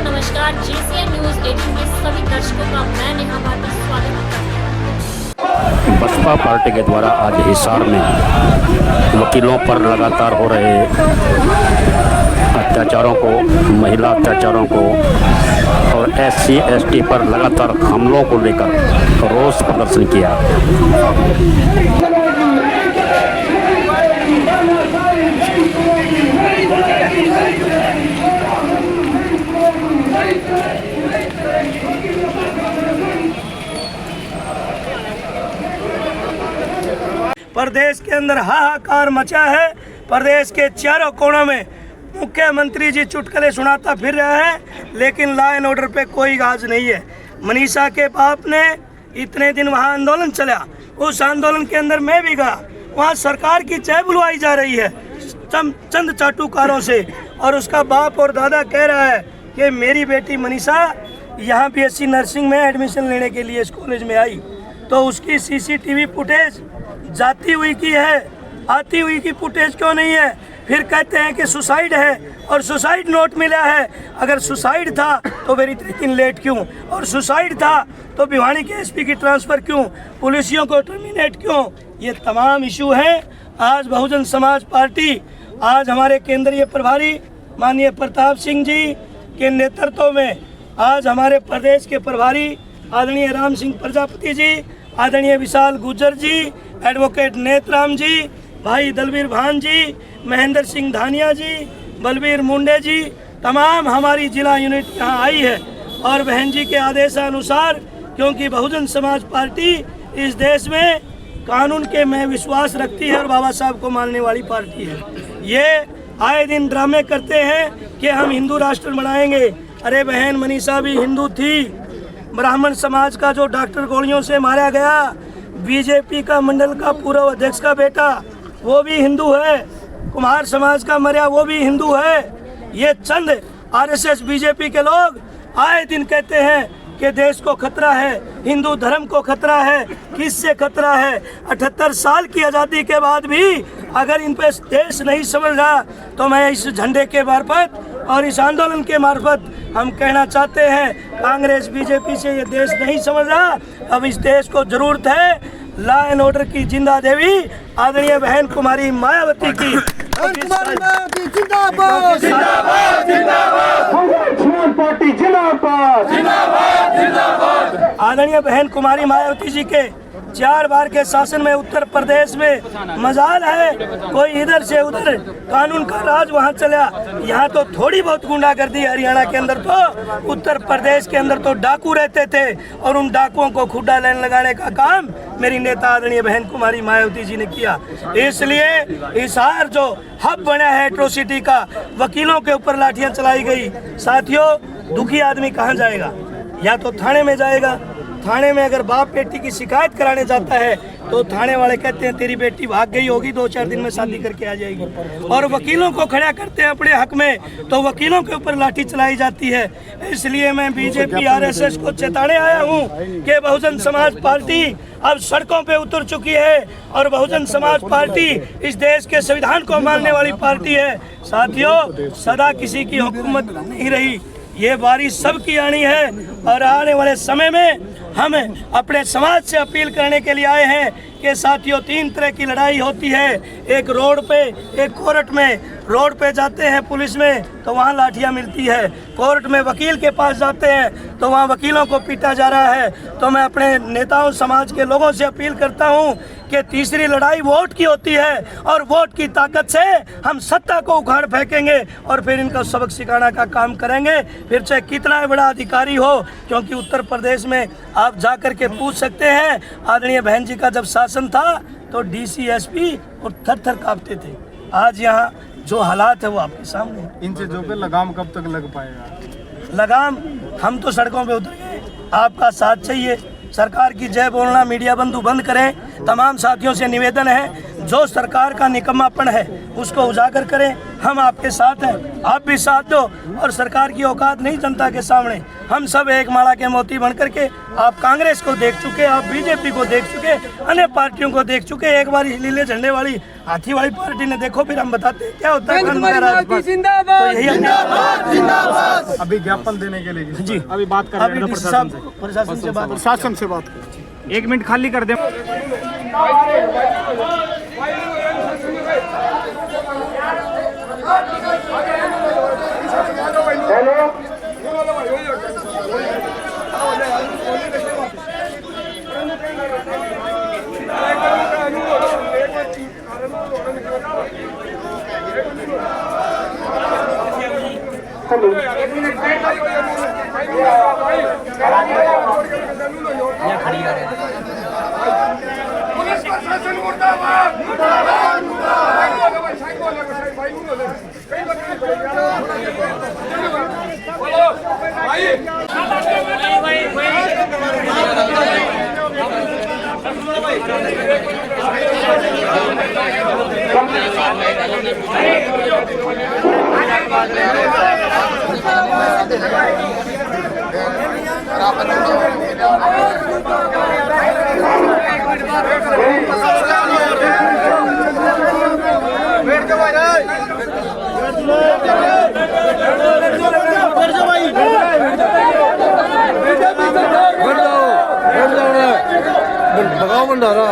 नमस्कार, JCN news 18 के सभी दर्शकों का मैं नेहा भारती स्वागत करती हूँ। बसपा पार्टी के द्वारा आज हिसार में वकीलों पर लगातार हो रहे अत्याचारों को, महिला अत्याचारों को और SC ST पर लगातार हमलों को लेकर रोष प्रदर्शन किया। प्रदेश के अंदर हाहाकार मचा है। प्रदेश के चारों कोनों में मुख्यमंत्री जी चुटकुले सुनाता फिर रहा है, लेकिन लॉ एंड ऑर्डर पे कोई गाज नहीं है। मनीषा के बाप ने इतने दिन वहाँ आंदोलन चला, उस आंदोलन के अंदर मैं भी गया। वहाँ सरकार की जय बुलवाई जा रही है चंद चाटुकारों से, और उसका बाप और दादा कह रहा है कि मेरी बेटी मनीषा यहाँ BSc नर्सिंग में एडमिशन लेने के लिए इस कॉलेज में आई, तो उसकी CCTV फुटेज जाती हुई की है, आती हुई की फुटेज क्यों नहीं है? फिर कहते हैं कि सुसाइड है और सुसाइड नोट मिला है। अगर सुसाइड था तो फिर इतने दिन लेट क्यों? और सुसाइड था तो भिवानी के SP की ट्रांसफ़र क्यों? पुलिसियों को टर्मिनेट क्यों? ये तमाम इशू हैं। आज बहुजन समाज पार्टी, आज हमारे केंद्रीय प्रभारी माननीय प्रताप सिंह जी के नेतृत्व में, आज हमारे प्रदेश के प्रभारी आदरणीय राम सिंह प्रजापति जी, आदरणीय विशाल गुर्जर जी, एडवोकेट नेतराम जी, भाई दलवीर भान जी, महेंद्र सिंह धानिया जी, बलबीर मुंडे जी, तमाम हमारी जिला यूनिट यहाँ आई है। और बहन जी के आदेशानुसार, क्योंकि बहुजन समाज पार्टी इस देश में कानून के में विश्वास रखती है और बाबा साहब को मानने वाली पार्टी है। ये आए दिन ड्रामे करते हैं कि हम हिंदू राष्ट्र बनाएंगे। अरे बहन, मनीषा भी हिंदू थी। ब्राह्मण समाज का जो डॉक्टर गोलियों से मारा गया, BJP का मंडल का पूर्व अध्यक्ष का बेटा, वो भी हिंदू है। कुम्हार समाज का मरिया, वो भी हिंदू है। ये चंद RSS BJP के लोग आए दिन कहते हैं कि देश को खतरा है, हिंदू धर्म को खतरा है। किससे खतरा है? 78 साल की आज़ादी के बाद भी अगर इन पे देश नहीं समझ रहा, तो मैं इस झंडे के मार्फत और इस आंदोलन के मार्फत हम कहना चाहते हैं, कांग्रेस BJP से ये देश नहीं समझ रहा। अब इस देश को जरूरत है लॉ एंड ऑर्डर की जिंदा देवी आदरणीय बहन कुमारी मायावती की। आदरणीय बहन कुमारी मायावती जी के 4 बार के शासन में उत्तर प्रदेश में मजाल है, कोई इधर से उधर कानून का राज वहाँ चला। यहाँ तो थोड़ी बहुत गुंडागर्दी, हरियाणा के अंदर तो, उत्तर प्रदेश के अंदर तो डाकू रहते थे, और उन डाकुओं को खुड्डा लाइन लगाने का काम मेरी नेता आदरणीय बहन कुमारी मायावती जी ने किया। इसलिए हिसार जो हब बना है एट्रोसिटी का, वकीलों के ऊपर लाठियाँ चलाई गई। साथियों, दुखी आदमी कहाँ जाएगा? या तो थाने में जाएगा। थाने में अगर बाप बेटी की शिकायत कराने जाता है तो थाने वाले कहते हैं तेरी बेटी भाग गई होगी, 2-4 दिन में शादी करके आ जाएगी। और वकीलों को खड़ा करते हैं अपने हक में, तो वकीलों के ऊपर लाठी चलाई जाती है। इसलिए मैं BJP RSS को चेताने आया हूँ कि बहुजन समाज पार्टी अब सड़कों पे उतर चुकी है, और बहुजन समाज पार्टी इस देश के संविधान को मानने वाली पार्टी है। साथियों, सदा किसी की हुकूमत नहीं रही, ये बारी सबकी आनी है। और आने वाले समय में हम अपने समाज से अपील करने के लिए आए हैं कि साथियों, 3 तरह की लड़ाई होती है। एक रोड पे, एक कोर्ट में। रोड पे जाते हैं पुलिस में तो वहाँ लाठियाँ मिलती है, कोर्ट में वकील के पास जाते हैं तो वहाँ वकीलों को पीटा जा रहा है। तो मैं अपने नेताओं, समाज के लोगों से अपील करता हूँ कि तीसरी लड़ाई वोट की होती है, और वोट की ताकत से हम सत्ता को उखाड़ फेंकेंगे और फिर इनका सबक सिखाने का काम करेंगे, फिर चाहे कितना बड़ा अधिकारी हो। क्योंकि उत्तर प्रदेश में आप जा कर के पूछ सकते हैं, आदरणीय बहन जी का जब शासन था तो DC SP और थर-थर कांपते थे। आज यहाँ जो हालात है वो आपके सामने है। इन चीजों पे लगाम कब तक लग पाएगा? लगाम, हम तो सड़कों पे उतर गए, आपका साथ चाहिए। सरकार की जय बोलना मीडिया बंधु बंद करें। तमाम साथियों से निवेदन है, जो सरकार का निकम्मापन है उसको उजागर करें। हम आपके साथ हैं, आप भी साथ दो। और सरकार की औकात नहीं जनता के सामने। हम सब एक माला के मोती बन करके, आप कांग्रेस को देख चुके, आप बीजेपी को देख चुके, अन्य पार्टियों को देख चुके। एक बार नीले झंडे वाली हाथी वाली पार्टी ने देखो, फिर हम बताते हैं क्या होता है। तो यही अभी ज्ञापन देने के लिए जी अभी बात कर रहे हैं प्रशासन से बात प्रशासन से बात। 1 मिनट खाली कर दे। पुलिस प्रशासन मुर्दाबाद मुर्दाबाद मुर्दाबाद। भगाओ भंडारा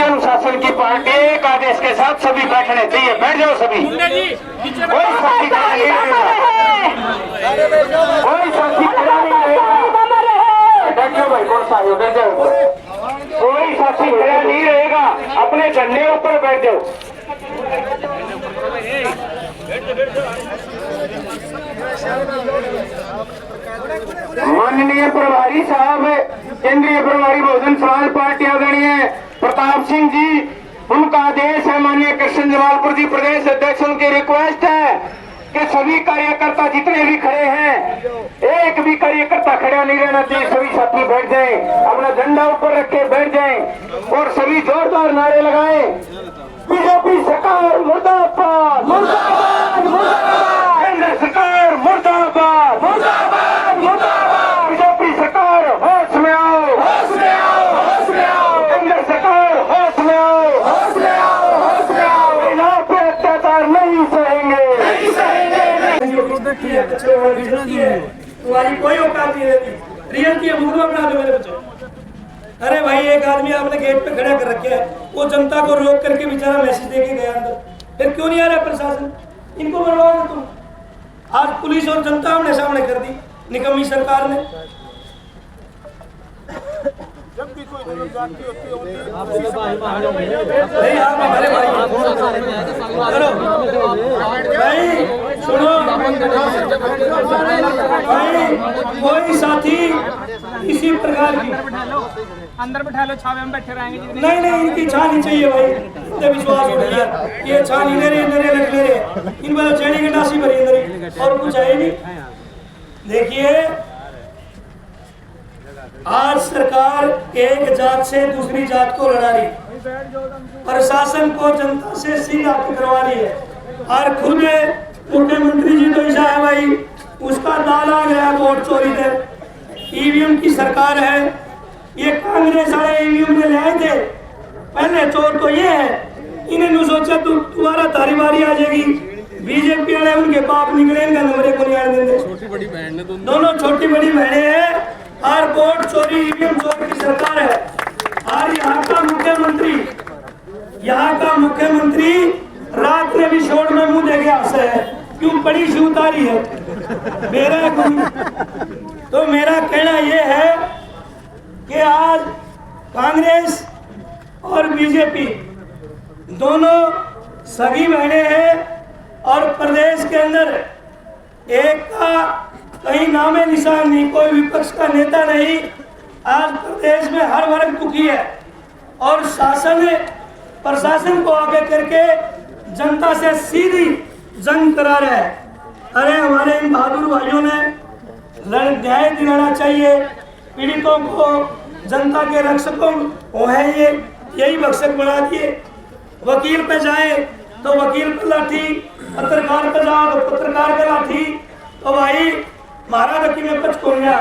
अनुशासन की पार्टी एक आदेश के साथ सभी बैठने चाहिए। बैठ जाओ सभी। कोई साथी खड़ा नहीं रहेगा, कोई साथी खड़ा नहीं रहेगा। बैठ जाओ भाई, कौन सा है बैठ जाओ। कोई साथी खड़ा नहीं रहेगा, अपने झंडे ऊपर बैठ जाओ। माननीय प्रभारी साहब, केंद्रीय प्रभारी बहुजन समाज पार्टी आदरणीय प्रताप सिंह जी, उनका आदेश है। माननीय कृष्ण जमालपुर जी प्रदेश अध्यक्ष, उनकी रिक्वेस्ट है कि सभी कार्यकर्ता जितने भी खड़े हैं, एक भी कार्यकर्ता खड़ा नहीं रहना चाहिए। सभी साथी बैठ जाएं, अपना झंडा ऊपर रखे बैठ जाएं और सभी जोरदार नारे लगाएं। बीजेपी सरकार मुर्दाबाद मुर्दाबाद मुर्दाबाद, केंद्र सरकार मुर्दाबाद मुर्दाबाद मुर्दाबाद, बीजेपी सरकार होश में आओ होश में आओ होश में आओ, केंद्र सरकार होश में आओ होश में आओ होश में आओ। यहाँ पे अत्याचार नहीं सहेंगे नहीं सहेंगे। तुम्हारी कोई औकात नहीं रहती। रियल की मुर्गा बना दो मेरे बच्चे। अरे भाई, एक आदमी आपने गेट पे खड़ा कर रखे है, वो जनता को रोक करके बेचारा मैसेज दे के गया अंदर। फिर क्यों नहीं आ रहा प्रशासन? इनको मरवाओगे तुम। आज पुलिस और जनता हमने सामने कर दी निकम्मी सरकार ने। जब भी कोई जनजाति होती है नहीं, आप हमारे भाई करो भाई, सुनो भाई, कोई साथी इसी प्रकार की अंदर बैठा लो, छावे में बैठे रहेंगे। नहीं, इनकी छा नहीं चाहिए भाई। इतने विश्वास हो गया, ये छा नहीं ले रहे, लग ले रहे। इन वाला चैनी की नासी भरी अंदर और कुछ है नहीं। देखिए, आज सरकार एक जात से दूसरी जात को लड़ा रही, प्रशासन को जनता से सीधा टकरवा रही है। और खुद मुख्यमंत्री जी तो ऐसा है भाई, उसका दाल आ गया वोट चोरी थे। ईवीएम की सरकार है, ये कांग्रेस वाले ईवीएम में ले आए थे। पहले चोर तो ये है, इन्होंने सोचा तुम्हारा तारी बारी आ जाएगी, बीजेपी वाले उनके बाप निकले, इनका नंबर को नहीं आने देंगे। छोटी बड़ी बहन है, दोनों छोटी बड़ी बहनें हैं। और वोट चोरी ईवीएम चोरी की सरकार है। और यहाँ का मुख्यमंत्री रात में भी शोर में मुंह दे गया है, क्यों बड़ी सी उतारी है तो मेरा कहना यह है कि आज कांग्रेस और बीजेपी दोनों सगी बहनें हैं और प्रदेश के अंदर एक का कहीं नामे निशान नहीं, कोई विपक्ष का नेता नहीं। आज प्रदेश में हर वर्ग दुखी है और प्रशासन को आगे करके जनता से सीधी जंग करा रहा है। अरे हमारे इन बहादुर भाइयों ने न्याय दिलाना चाहिए पीड़ितों को, जनता के रक्षकों वो है ये, यही भक्षक बना दिए। वकील पे जाए तो वकील पे लाठी, पत्रकार पे जाओ तो पत्रकार पे लाठी। तो भाई महाराज की में पच को गया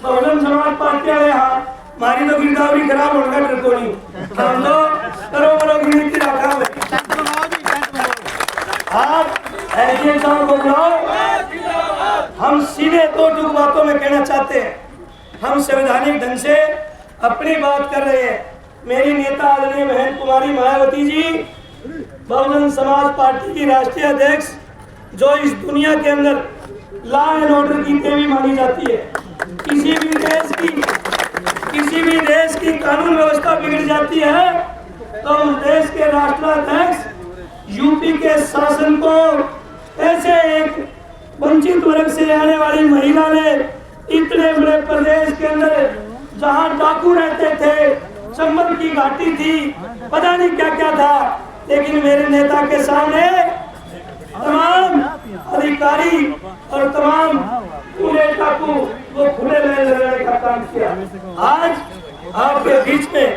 बहुजन समाज पार्टी वाले यहाँ मारी तो गिरदावरी खराब होगा ट्रिकोनी हम तो करोड़ों की नीति रखा है। आप ऐसे को बुलाओ, हम सीधे दो टूक बातों में कहना चाहते हैं। हम संवैधानिक ढंग से अपनी बात कर रहे हैं। मेरी नेता आदरणीय बहन कुमारी मायावती जी बहुजन समाज पार्टी की राष्ट्रीय अध्यक्ष, जो इस दुनिया के अंदर लॉ एंड ऑर्डर की देवी मानी जाती है। किसी भी देश की कानून व्यवस्था बिगड़ जाती है तो उस देश के राष्ट्राध्यक्ष यूपी के शासन को ऐसे एक वंचित वर्ग से आने वाली महिला ने इतने बड़े प्रदेश के अंदर जहां डाकू रहते थे, चंबल की घाटी थी, पता नहीं क्या क्या था, लेकिन मेरे नेता के सामने तमाम अधिकारी और तमाम पूरे डाकू वो खुले में लगाने का काम किया। आज आपके बीच में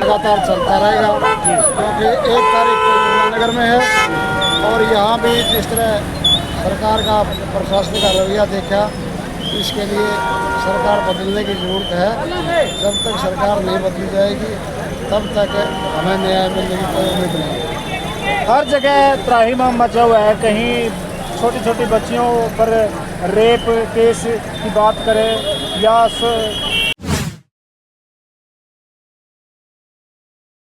लगातार चलता रहेगा, क्योंकि 1 तारीख को नगर में है और यहाँ भी जिस तरह सरकार का प्रशासन का रवैया देखा, इसके लिए सरकार बदलने की ज़रूरत है। जब तक सरकार नहीं बदली जाएगी तब तक हमें न्याय मिलने की कोई उम्मीद नहीं। हर जगह त्राहिमाम मचा हुआ है, कहीं छोटी छोटी बच्चियों पर रेप केस की बात करें या